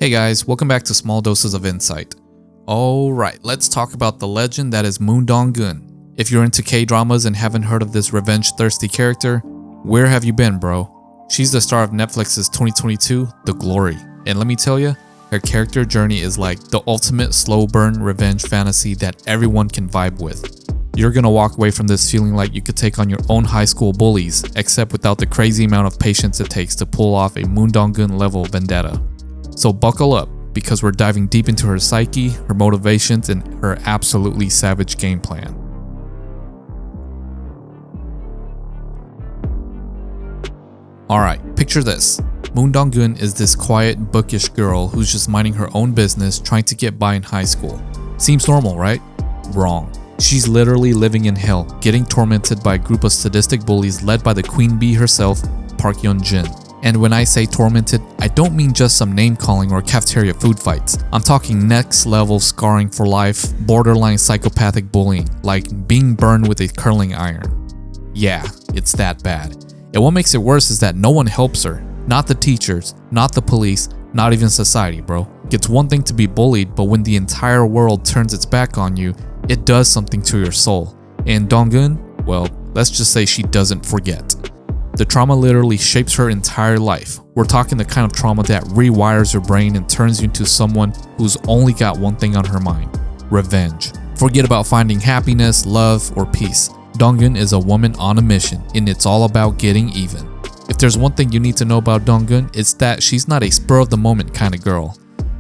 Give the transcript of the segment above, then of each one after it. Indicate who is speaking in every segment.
Speaker 1: Hey guys, welcome back to Small Doses of Insight. Alright, let's talk about the legend that is Dong Eun. If you're into K-dramas and haven't heard of this revenge-thirsty character, where have you been, bro? She's the star of Netflix's 2022 The Glory, and let me tell you, her character journey is like the ultimate slow burn revenge fantasy that everyone can vibe with. You're gonna walk away from this feeling like you could take on your own high school bullies, except without the crazy amount of patience it takes to pull off a Dong Eun level vendetta. So buckle up, because we're diving deep into her psyche, her motivations, and her absolutely savage game plan. Alright, picture this. Dong Eun is this quiet, bookish girl who's just minding her own business, trying to get by in high school. Seems normal, right? Wrong. She's literally living in hell, getting tormented by a group of sadistic bullies led by the queen bee herself, Park Yeon-jin. And when I say tormented, I don't mean just some name calling or cafeteria food fights. I'm talking next level scarring for life, borderline psychopathic bullying, like being burned with a curling iron. Yeah, it's that bad. And what makes it worse is that no one helps her. Not the teachers, not the police, not even society, bro. It's one thing to be bullied, but when the entire world turns its back on you, it does something to your soul. And Dong Eun, well, let's just say she doesn't forget. The trauma literally shapes her entire life. We're talking the kind of trauma that rewires her brain and turns you into someone who's only got one thing on her mind: revenge. Forget about finding happiness, love, or peace. Dong Eun is a woman on a mission, and it's all about getting even. If there's one thing you need to know about Dong Eun, it's that she's not a spur-of-the-moment kind of girl.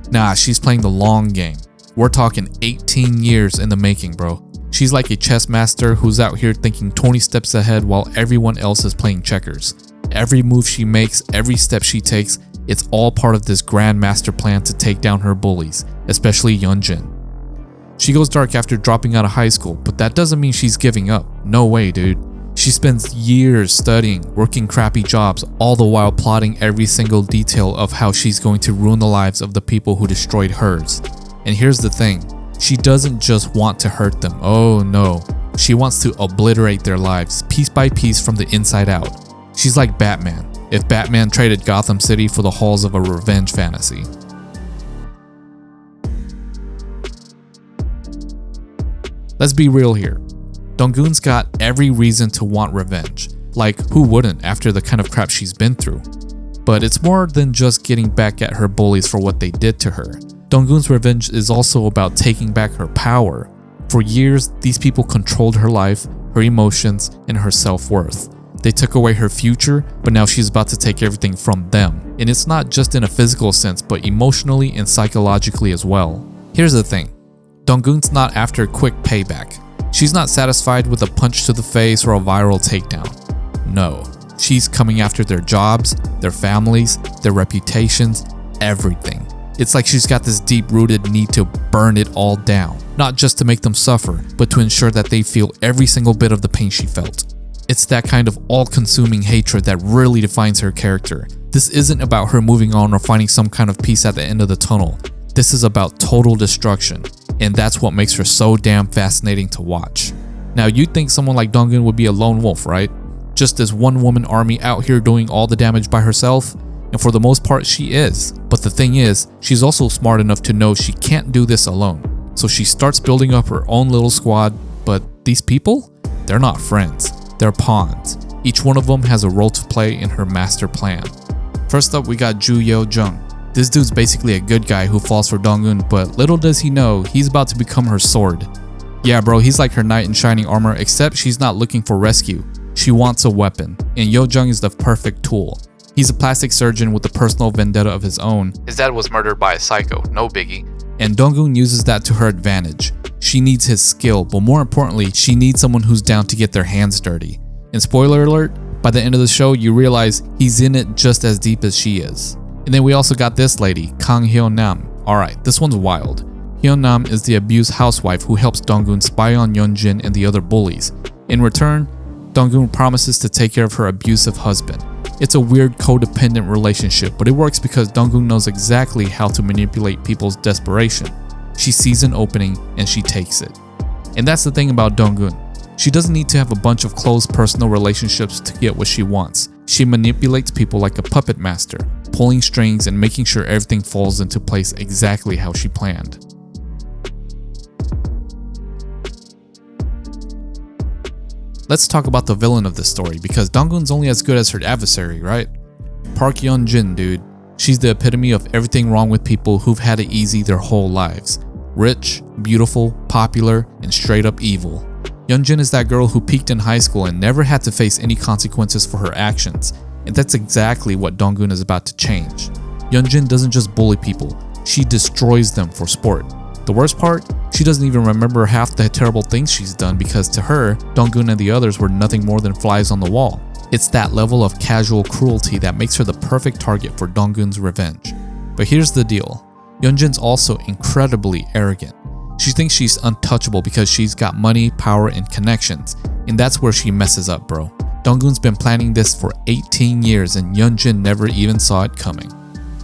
Speaker 1: Nah, she's playing the long game. We're talking 18 years in the making, bro. She's like a chess master who's out here thinking 20 steps ahead while everyone else is playing checkers. Every move she makes, every step she takes, it's all part of this grand master plan to take down her bullies, especially Yeon-jin. She goes dark after dropping out of high school, but that doesn't mean she's giving up. No way, dude. She spends years studying, working crappy jobs, all the while plotting every single detail of how she's going to ruin the lives of the people who destroyed hers. And here's the thing. She doesn't just want to hurt them, oh no. She wants to obliterate their lives, piece by piece from the inside out. She's like Batman, if Batman traded Gotham City for the halls of a revenge fantasy. Let's be real here. Dong Eun's got every reason to want revenge. Like, who wouldn't after the kind of crap she's been through? But it's more than just getting back at her bullies for what they did to her. Dong Eun's revenge is also about taking back her power. For years, these people controlled her life, her emotions, and her self-worth. They took away her future, but now she's about to take everything from them. And it's not just in a physical sense, but emotionally and psychologically as well. Here's the thing. Dong Eun's not after a quick payback. She's not satisfied with a punch to the face or a viral takedown. No, she's coming after their jobs, their families, their reputations, everything. It's like she's got this deep-rooted need to burn it all down, not just to make them suffer, but to ensure that they feel every single bit of the pain she felt. It's that kind of all-consuming hatred that really defines her character. This isn't about her moving on or finding some kind of peace at the end of the tunnel. This is about total destruction, and that's what makes her so damn fascinating to watch. Now, you'd think someone like Dong Eun would be a lone wolf, right? Just this one-woman army out here doing all the damage by herself? And for the most part, she is. But the thing is, she's also smart enough to know she can't do this alone. So she starts building up her own little squad, but these people? They're not friends. They're pawns. Each one of them has a role to play in her master plan. First up, we got Ju Yo-jung. This dude's basically a good guy who falls for Dong Eun, but little does he know, he's about to become her sword. Yeah bro, he's like her knight in shining armor, except she's not looking for rescue. She wants a weapon, and Yo-jung is the perfect tool. He's a plastic surgeon with a personal vendetta of his own. His dad was murdered by a psycho, no biggie. And Dong Eun uses that to her advantage. She needs his skill, but more importantly, she needs someone who's down to get their hands dirty. And spoiler alert, by the end of the show, you realize he's in it just as deep as she is. And then we also got this lady, Kang Hyo-nam. Alright, this one's wild. Hyo-nam is the abused housewife who helps Dong Eun spy on Yeon-jin and the other bullies. In return, Dong Eun promises to take care of her abusive husband. It's a weird codependent relationship, but it works because Dong Eun knows exactly how to manipulate people's desperation. She sees an opening and she takes it. And that's the thing about Dong Eun. She doesn't need to have a bunch of close personal relationships to get what she wants. She manipulates people like a puppet master. pulling strings and making sure everything falls into place exactly how she planned. Let's talk about the villain of this story, because Dong Eun's only as good as her adversary, right? Park Yeon-jin, dude. She's the epitome of everything wrong with people who've had it easy their whole lives. Rich, beautiful, popular, and straight up evil. Yeon-jin is that girl who peaked in high school and never had to face any consequences for her actions, and that's exactly what Dong Eun is about to change. Yeon-jin doesn't just bully people, she destroys them for sport. The worst part? She doesn't even remember half the terrible things she's done, because to her, Dong Eun and the others were nothing more than flies on the wall. It's that level of casual cruelty that makes her the perfect target for Dong Eun's revenge. But here's the deal. Yeon-jin's also incredibly arrogant. She thinks she's untouchable because she's got money, power, and connections, and that's where she messes up, bro. Dong Eun's been planning this for 18 years and Yeon-jin never even saw it coming.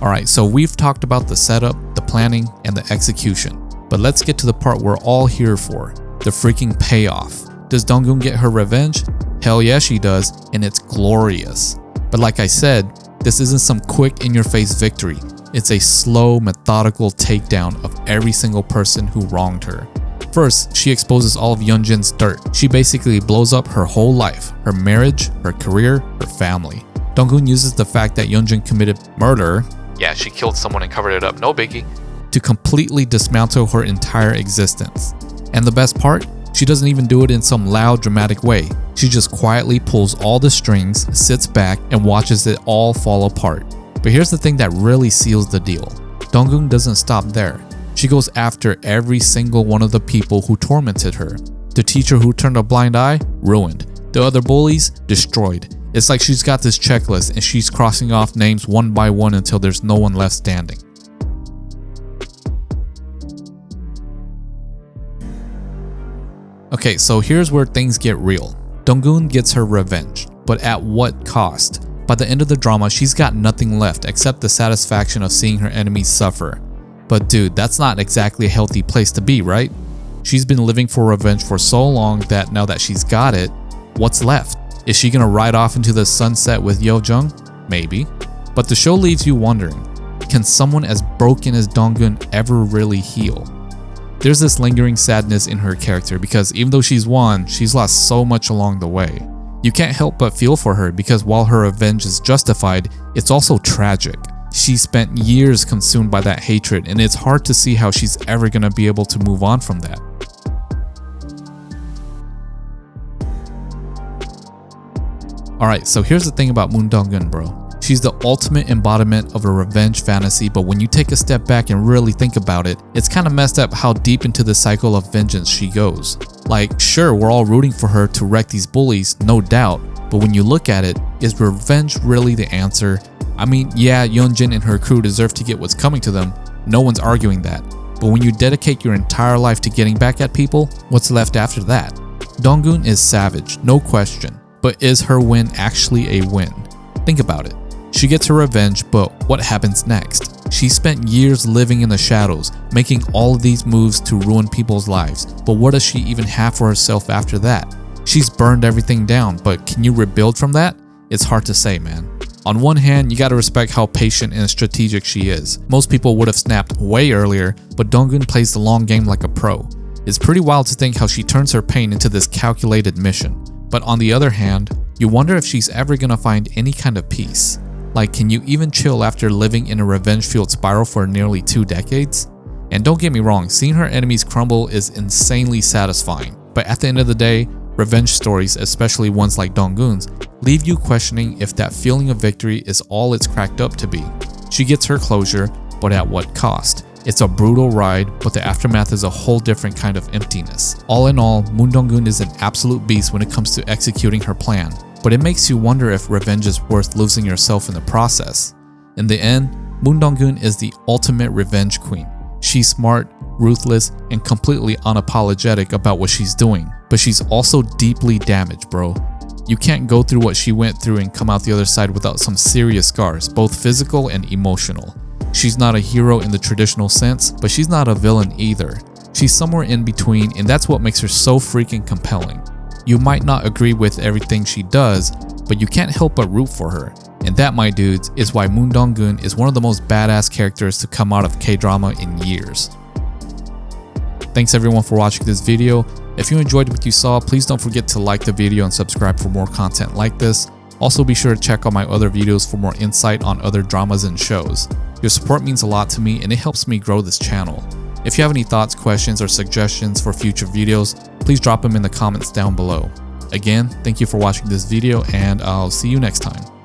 Speaker 1: Alright, so we've talked about the setup, the planning, and the execution. But let's get to the part we're all here for, the freaking payoff. Does Dong Eun get her revenge? Hell yeah she does, and it's glorious. But like I said, this isn't some quick in-your-face victory. It's a slow, methodical takedown of every single person who wronged her. First, she exposes all of Yeon-jin's dirt. She basically blows up her whole life, her marriage, her career, her family. Dong Eun uses the fact that Yeon-jin committed murder, yeah, she killed someone and covered it up, no biggie, to completely dismantle her entire existence. And the best part? She doesn't even do it in some loud, dramatic way. She just quietly pulls all the strings, sits back, and watches it all fall apart. But here's the thing that really seals the deal. Dong Eun doesn't stop there. She goes after every single one of the people who tormented her. The teacher who turned a blind eye? Ruined. The other bullies? Destroyed. It's like she's got this checklist and she's crossing off names one by one until there's no one left standing. Okay, so here's where things get real. Dong Eun gets her revenge, but at what cost? By the end of the drama, she's got nothing left except the satisfaction of seeing her enemies suffer. But dude, that's not exactly a healthy place to be, right? She's been living for revenge for so long that now that she's got it, what's left? Is she gonna ride off into the sunset with Yo Jung? Maybe. But the show leaves you wondering, can someone as broken as Dong Eun ever really heal? There's this lingering sadness in her character because even though she's won, she's lost so much along the way. You can't help but feel for her because while her revenge is justified, it's also tragic. She spent years consumed by that hatred, and it's hard to see how she's ever gonna be able to move on from that. Alright, so here's the thing about Moon Dong Eun, bro. She's the ultimate embodiment of a revenge fantasy, but when you take a step back and really think about it, it's kinda messed up how deep into the cycle of vengeance she goes. Like, sure, we're all rooting for her to wreck these bullies, no doubt, but when you look at it, is revenge really the answer? I mean, yeah, Yeon-jin and her crew deserve to get what's coming to them, no one's arguing that, but when you dedicate your entire life to getting back at people, what's left after that? Dong Eun is savage, no question, but is her win actually a win? Think about it. She gets her revenge, but what happens next? She spent years living in the shadows, making all of these moves to ruin people's lives, but what does she even have for herself after that? She's burned everything down, but can you rebuild from that? It's hard to say, man. On one hand, you gotta respect how patient and strategic she is. Most people would have snapped way earlier, but Dong Eun plays the long game like a pro. It's pretty wild to think how she turns her pain into this calculated mission. But on the other hand, you wonder if she's ever gonna find any kind of peace. Like, can you even chill after living in a revenge-fueled spiral for nearly 2 decades? And don't get me wrong, seeing her enemies crumble is insanely satisfying. But at the end of the day, revenge stories, especially ones like Dong Eun's, leave you questioning if that feeling of victory is all it's cracked up to be. She gets her closure, but at what cost? It's a brutal ride, but the aftermath is a whole different kind of emptiness. All in all, Moon Dong Eun is an absolute beast when it comes to executing her plan, but it makes you wonder if revenge is worth losing yourself in the process. In the end, Moon Dong Eun is the ultimate revenge queen. She's smart, ruthless, and completely unapologetic about what she's doing, but she's also deeply damaged, bro. You can't go through what she went through and come out the other side without some serious scars, both physical and emotional. She's not a hero in the traditional sense, but she's not a villain either. She's somewhere in between, and that's what makes her so freaking compelling. You might not agree with everything she does, but you can't help but root for her. And that, my dudes, is why Dong Eun is one of the most badass characters to come out of K-drama in years. Thanks everyone for watching this video. If you enjoyed what you saw, please don't forget to like the video and subscribe for more content like this. Also be sure to check out my other videos for more insight on other dramas and shows. Your support means a lot to me and it helps me grow this channel. If you have any thoughts, questions, or suggestions for future videos, please drop them in the comments down below. Again, thank you for watching this video and I'll see you next time.